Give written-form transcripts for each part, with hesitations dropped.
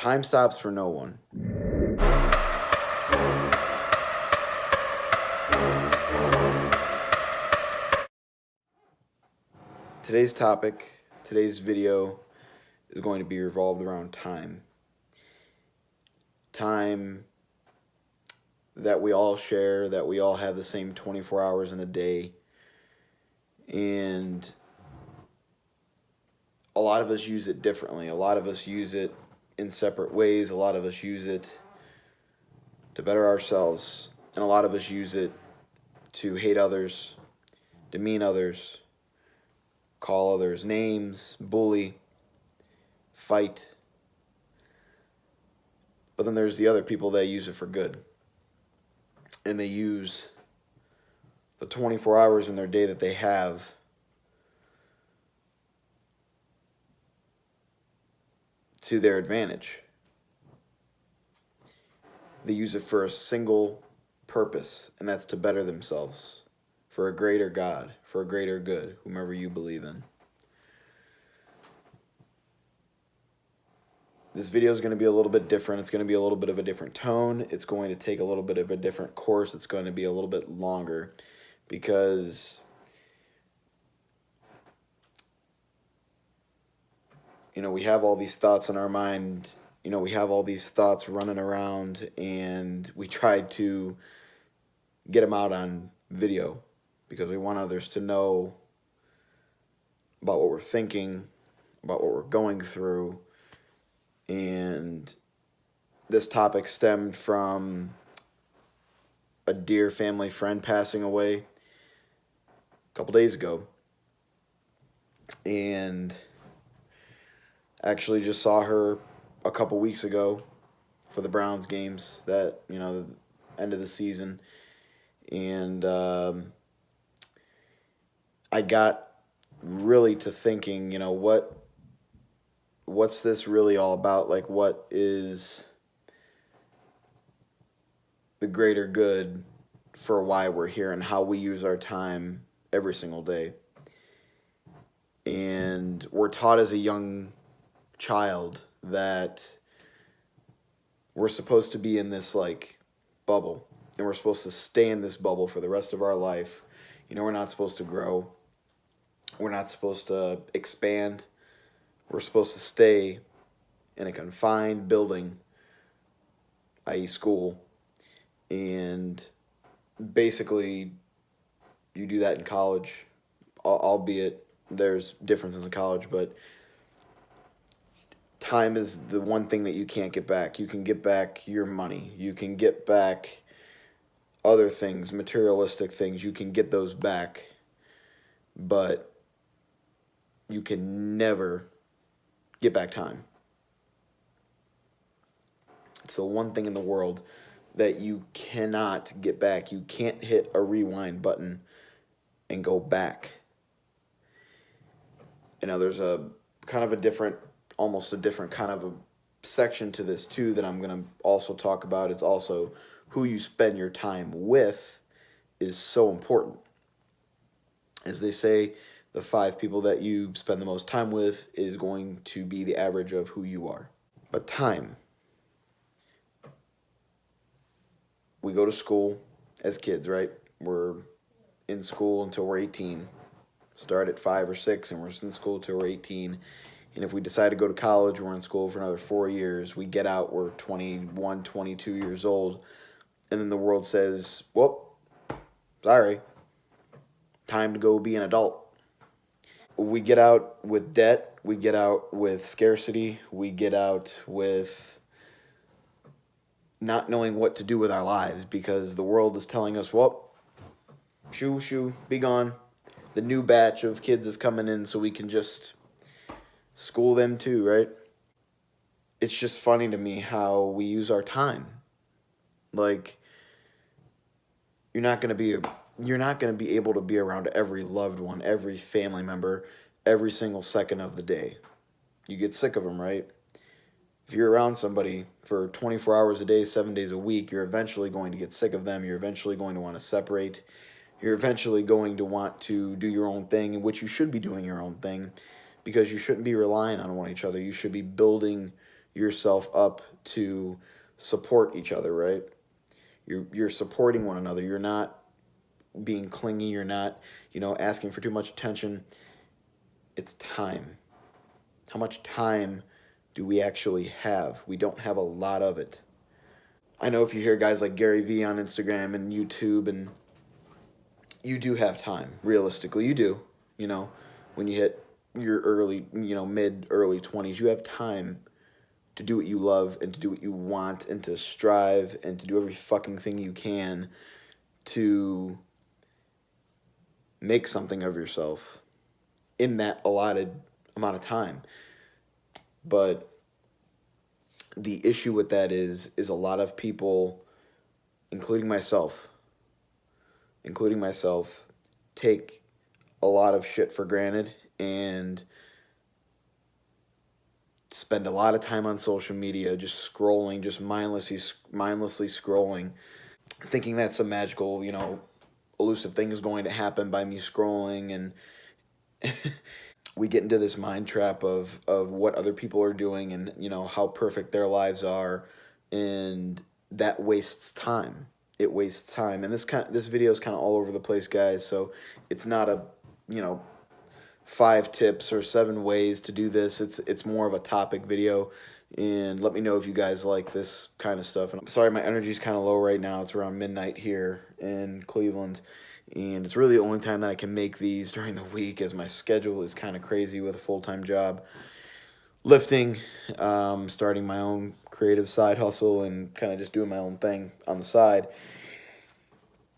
Time stops for no one. Today's topic, today's video is going to be revolved around time. Time that we all share, that we all have the same 24 hours in a day. And a lot of us use it differently. A lot of us use it in separate ways. A lot of us use it to better ourselves. And a lot of us use it to hate others, demean others, call others names, bully, fight. But then there's the other people that use it for good. And they use the 24 hours in their day that they have to their advantage. They use it for a single purpose, and that's to better themselves, for a greater God, for a greater good, whomever you believe in. This video is going to be a little bit different. It's going to be a little bit of a different tone. It's going to take a little bit of a different course. It's going to be a little bit longer because we have all these thoughts in our mind. We have all these thoughts running around, and we try to get them out on video because we want others to know about what we're thinking, about what we're going through. And this topic stemmed from a dear family friend passing away a couple days ago. And actually just saw her a couple weeks ago for the Browns games, that, the end of the season. And I got really to thinking, what's this really all about? Like, what is the greater good for why we're here and how we use our time every single day? And we're taught as a young child that we're supposed to be in this bubble, and we're supposed to stay in this bubble for the rest of our life. We're not supposed to grow. We're not supposed to expand. We're supposed to stay in a confined building, i.e. school. And basically you do that in college, albeit there's differences in college, but time is the one thing that you can't get back. You can get back your money. You can get back other things, materialistic things. You can get those back. But you can never get back time. It's the one thing in the world that you cannot get back. You can't hit a rewind button and go back. There's almost a different kind of a section to this too that I'm going to also talk about. It's also who you spend your time with is so important. As they say, the 5 people that you spend the most time with is going to be the average of who you are. But time. We go to school as kids, right? We're in school until we're 18. Start at 5 or 6, and we're in school until we're 18. And if we decide to go to college, we're in school for another 4 years. We get out, we're 21, 22 years old. And then the world says, well, sorry, time to go be an adult. We get out with debt. We get out with scarcity. We get out with not knowing what to do with our lives because the world is telling us, well, shoo, be gone. The new batch of kids is coming in so we can just school them too, right? It's just funny to me how we use our time. You're not going to be able to be around every loved one, every family member, every single second of the day. You get sick of them, right? If you're around somebody for 24 hours a day, 7 days a week, you're eventually going to get sick of them. You're eventually going to want to separate. You're eventually going to want to do your own thing, in which you should be doing your own thing, because you shouldn't be relying on one each other. You should be building yourself up to support each other, right? You're supporting one another. You're not being clingy. You're not, asking for too much attention. It's time. How much time do we actually have? We don't have a lot of it. I know if you hear guys like Gary Vee on Instagram and YouTube, and you do have time. Realistically, you do. When you hit your early, mid, early 20s, you have time to do what you love and to do what you want and to strive and to do every fucking thing you can to make something of yourself in that allotted amount of time. But the issue with that is a lot of people, including myself, take a lot of shit for granted and spend a lot of time on social media just scrolling, just mindlessly scrolling, thinking that some magical, elusive thing is going to happen by me scrolling. And we get into this mind trap of what other people are doing and, how perfect their lives are, and that wastes time. It wastes time. And this video is kind of all over the place, guys, so it's not a, 5 tips or 7 ways to do this. It's more of a topic video, and let me know if you guys like this kind of stuff. And I'm sorry, my energy's kind of low right now. It's around midnight here in Cleveland, and it's really the only time that I can make these during the week, as my schedule is kind of crazy with a full-time job, lifting, starting my own creative side hustle, and kind of just doing my own thing on the side.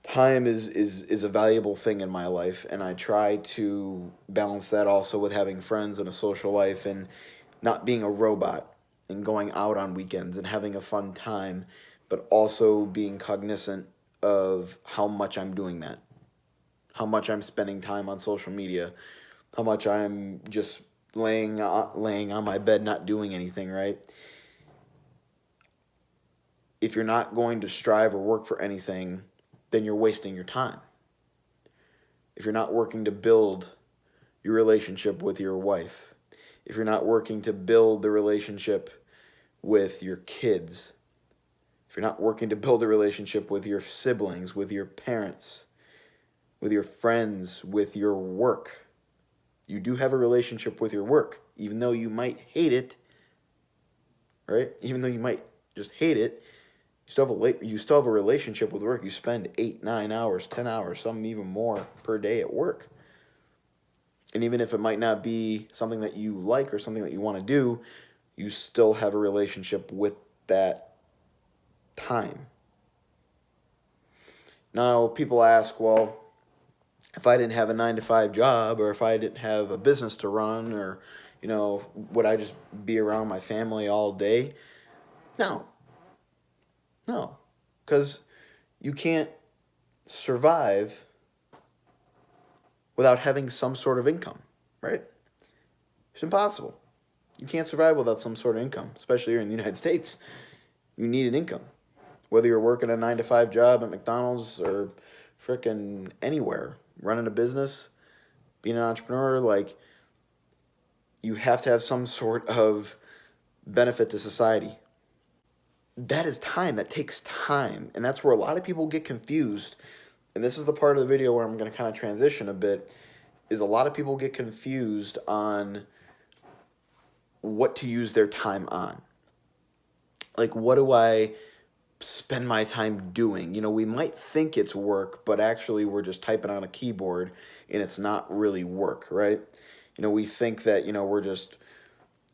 Time is a valuable thing in my life, and I try to balance that also with having friends and a social life and not being a robot and going out on weekends and having a fun time, but also being cognizant of how much I'm doing that, how much I'm spending time on social media, how much I'm just laying on my bed not doing anything, right? If you're not going to strive or work for anything, then you're wasting your time. If you're not working to build your relationship with your wife, if you're not working to build the relationship with your kids, if you're not working to build a relationship with your siblings, with your parents, with your friends, with your work, you do have a relationship with your work, even though you might hate it, right? Even though you might just hate it, you still have a relationship with work. You spend 8, 9 hours, 10 hours, some even more per day at work. And even if it might not be something that you like or something that you want to do, you still have a relationship with that time. Now, people ask, well, if I didn't have a 9-to-5 job, or if I didn't have a business to run, or, would I just be around my family all day? No, because you can't survive without having some sort of income, right? It's impossible. You can't survive without some sort of income, especially here in the United States. You need an income. Whether you're working a 9-to-5 job at McDonald's or frickin' anywhere, running a business, being an entrepreneur, you have to have some sort of benefit to society. That is time. That takes time. And that's where a lot of people get confused. And this is the part of the video where I'm going to kind of transition a bit, is a lot of people get confused on what to use their time on. What do I spend my time doing? We might think it's work, but actually we're just typing on a keyboard and it's not really work, right? We think that, we're just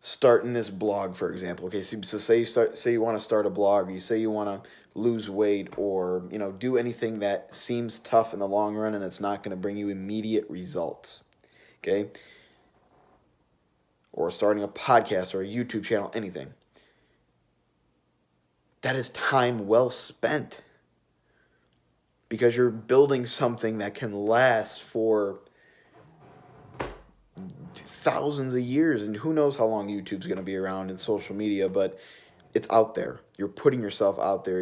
starting this blog, for example. Okay, so say you want to start a blog, or you say you want to lose weight, or do anything that seems tough in the long run and it's not going to bring you immediate results. Okay, or starting a podcast or a YouTube channel, anything. That is time well spent, because you're building something that can last for thousands of years, and who knows how long YouTube's going to be around and social media, but it's out there. You're putting yourself out there.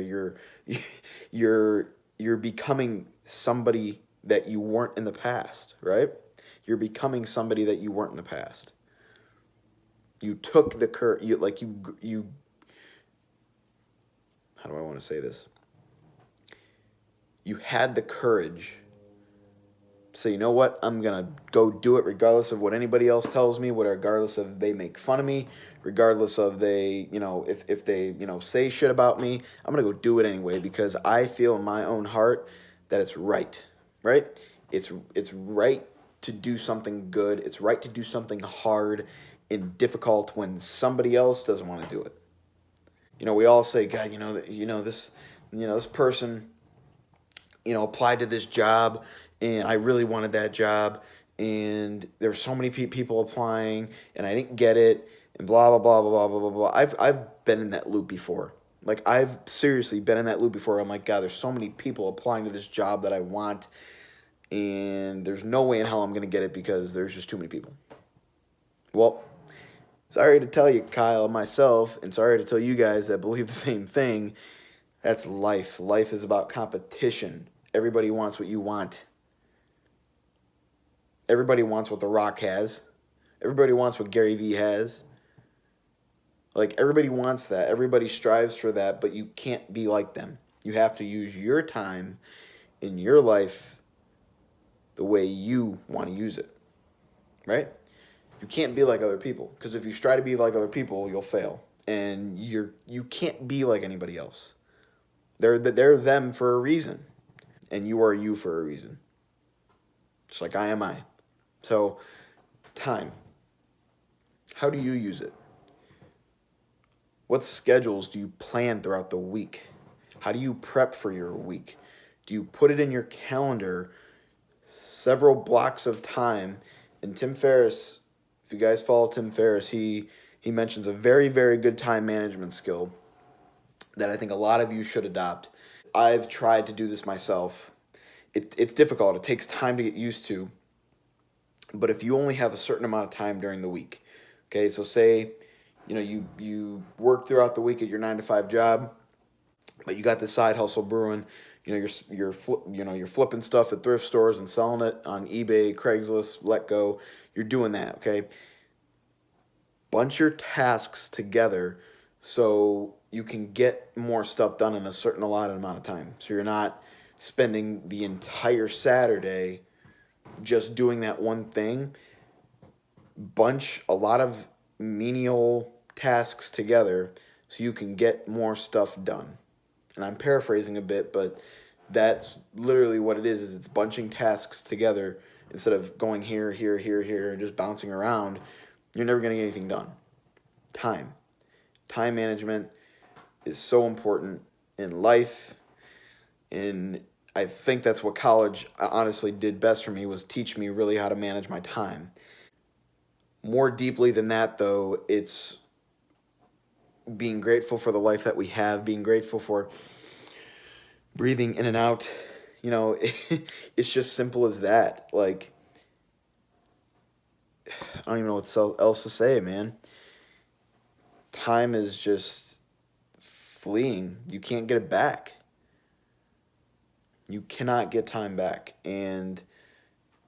You're becoming somebody that you weren't in the past, right? You're becoming somebody that you weren't in the past. You took the courage. You. How do I want to say this? You had the courage. So you know what? I'm gonna go do it regardless of what anybody else tells me, regardless of they make fun of me, regardless of they, if they, say shit about me. I'm gonna go do it anyway because I feel in my own heart that it's right, right? It's right to do something good. It's right to do something hard and difficult when somebody else doesn't want to do it. We all say, God, this person, applied to this job and I really wanted that job and there were so many people applying and I didn't get it and blah, blah, blah, blah, blah, blah, blah. I've been in that loop before. Like, I've seriously been in that loop before. I'm like, God, there's so many people applying to this job that I want and there's no way in hell I'm going to get it because there's just too many people. Well, sorry to tell you, Kyle, myself, and sorry to tell you guys that believe the same thing. That's life. Life is about competition. Everybody wants what you want. Everybody wants what The Rock has. Everybody wants what Gary Vee has. Like, everybody wants that. Everybody strives for that, but you can't be like them. You have to use your time in your life the way you want to use it, right? You can't be like other people, because if you try to be like other people, you'll fail, and you can't be like anybody else. They're them for a reason, and you are you for a reason. Just like I am I. So, time. How do you use it? What schedules do you plan throughout the week? How do you prep for your week? Do you put it in your calendar, several blocks of time? And Tim Ferriss, if you guys follow Tim Ferriss, he mentions a very, very good time management skill that I think a lot of you should adopt. I've tried to do this myself. It's difficult. It takes time to get used to. But if you only have a certain amount of time during the week, okay, so say, you work throughout the week at your 9-to-5 job, but you got this side hustle brewing. You're flipping stuff at thrift stores and selling it on eBay, Craigslist, Letgo. You're doing that, okay? Bunch your tasks together so you can get more stuff done in a certain allotted amount of time. So you're not spending the entire Saturday just doing that one thing. Bunch a lot of menial tasks together so you can get more stuff done. And I'm paraphrasing a bit, but that's literally what it is it's bunching tasks together instead of going here, here, here, here, and just bouncing around. You're never going to get anything done. Time. Time management is so important in life. And I think that's what college honestly did best for me, was teach me really how to manage my time. More deeply than that, though, it's being grateful for the life that we have, being grateful for breathing in and out. It's just simple as that. Like, I don't even know what else to say, man. Time is just fleeing. You can't get it back. You cannot get time back. And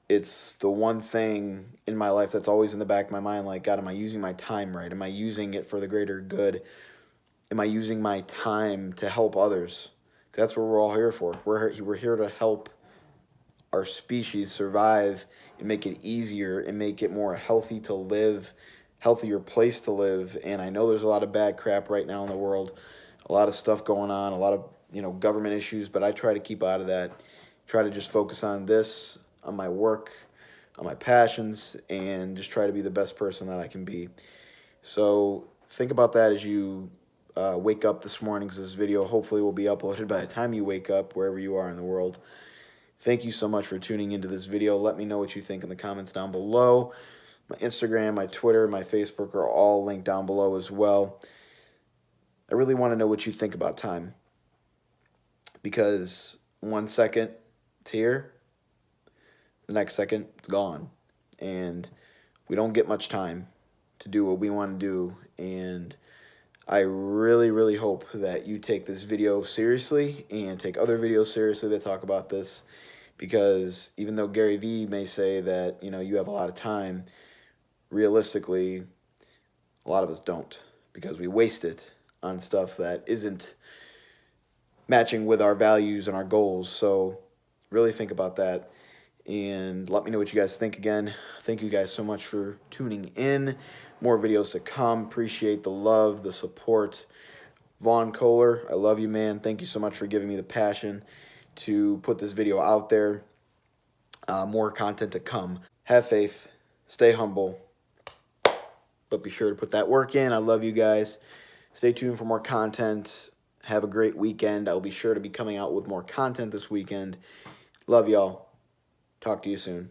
it's the one thing in my life that's always in the back of my mind, like, God, am I using my time right? Am I using it for the greater good? Am I using my time to help others? 'Cause that's what we're all here for. We're here to help our species survive and make it easier and make it more healthy to live, healthier place to live. And I know there's a lot of bad crap right now in the world, a lot of stuff going on, a lot of government issues, but I try to keep out of that. Try to just focus on this, on my work, on my passions, and just try to be the best person that I can be. So think about that as you wake up this morning, because this video hopefully will be uploaded by the time you wake up, wherever you are in the world. Thank you so much for tuning into this video. Let me know what you think in the comments down below. My Instagram, my Twitter, my Facebook are all linked down below as well. I really want to know what you think about time, because 1 second it's here, the next second it's gone, and we don't get much time to do what we want to do. And I really, really hope that you take this video seriously and take other videos seriously that talk about this, because even though Gary Vee may say that you have a lot of time, realistically, A lot of us don't, because we waste it on stuff that isn't matching with our values and our goals. So really think about that and let me know what you guys think again. Thank you guys so much for tuning in. More videos to come. Appreciate the love, the support. Vaughn Kohler, I love you, man. Thank you so much for giving me the passion to put this video out there. More content to come. Have faith. Stay humble. But be sure to put that work in. I love you guys. Stay tuned for more content. Have a great weekend. I will be sure to be coming out with more content this weekend. Love y'all. Talk to you soon.